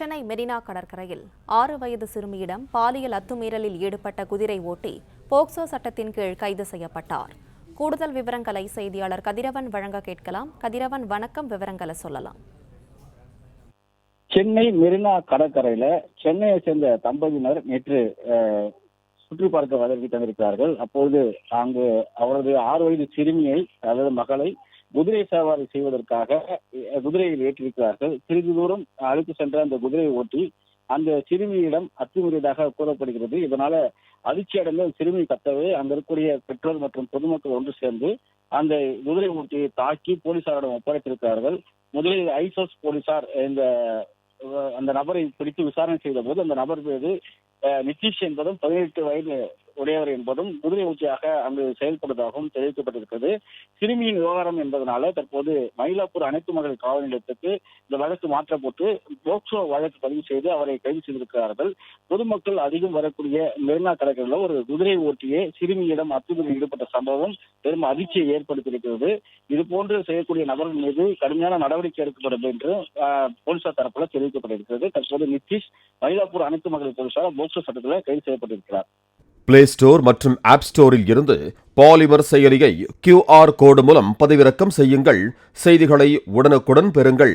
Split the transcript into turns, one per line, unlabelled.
சென்னை மெரினா கடற்கரையில் 6 வயது சிறுமியிடம் பாலியல் அத்துமீறலில் ஈடுபட்ட குதிரை ஓட்டி போக்சோ சட்டத்தின் கீழ் கைது செய்யப்பட்டார். கூடுதல் விவரங்களை செய்தியாளர் கதிரவன் வழங்க கேட்கலாம். கதிரவன், வணக்கம். விவரங்களை சொல்லலாம்.
சென்னை மெரினா கடற்கரையில சென்னையை சேர்ந்த தம்பதியினர் நேற்று சுற்றி பார்க்க வருகை தந்திருக்கிறார்கள். அப்போது அங்கு அவரது 6 வயது சிறுமியை அதாவது மகளை குதிரை சவாரி செய்வதற்காக குதிரையில் ஏற்றிருக்கிறார்கள். சிறிது தூரம் அழைத்து சென்ற அந்த குதிரையை ஓட்டி அந்த சிறுமியிடம் அத்துமீறியதாக கூறப்படுகிறது. இதனால அதிர்ச்சி அடைந்த சிறுமி கத்தவே அங்க இருக்கக்கூடிய பெற்றோர் மற்றும் பொதுமக்கள் ஒன்று சேர்ந்து அந்த குதிரை ஓட்டியை தாக்கி போலீசாரிடம் ஒப்படைத்திருக்கிறார்கள். முதலில் ஐசோஸ் போலீசார் அந்த நபரை பிடித்து விசாரணை செய்த போது அந்த நபர் மீது நிதிஷ் என்பதும் 18 வயது உடையவர் என்பதும் குதிரை ஊட்டியாக அங்கு செயல்படுவதாகவும் தெரிவிக்கப்பட்டிருக்கிறது. சிறுமியின் விவகாரம் என்பதனால தற்போது மயிலாப்பூர் அனைத்து மகளிர் காவல் நிலையத்துக்கு இந்த வழக்கு மாற்றப்பட்டு போக்சோ வழக்கு பதிவு செய்து அவரை கைது செய்திருக்கிறார்கள். பொதுமக்கள் அதிகம் வரக்கூடிய மெரினா கடற்கரையில் ஒரு குதிரை ஓட்டியே சிறுமியிடம் அத்துமீறலில் ஈடுபட்ட சம்பவம் பெரும் அதிர்ச்சியை ஏற்படுத்தியிருக்கிறது. இது போன்று செய்யக்கூடிய நபர்கள் மீது கடுமையான நடவடிக்கை எடுக்கப்படும் என்று போலீசார் தரப்புல தெரிவிக்கப்பட்டிருக்கிறது. தற்போது நிதிஷ் மயிலாப்பூர் அனைத்து மகளிர் போலீசார் போக்சோ சட்டத்தில் கைது செய்யப்பட்டிருக்கிறார்.
பிளே ஸ்டோர் மற்றும் ஆப் ஸ்டோரில் இருந்து பாலிமர் செயலியை QR கோடு மூலம் பதிவிறக்கம் செய்யுங்கள். செய்திகளை உடனுக்குடன் பெறுங்கள்.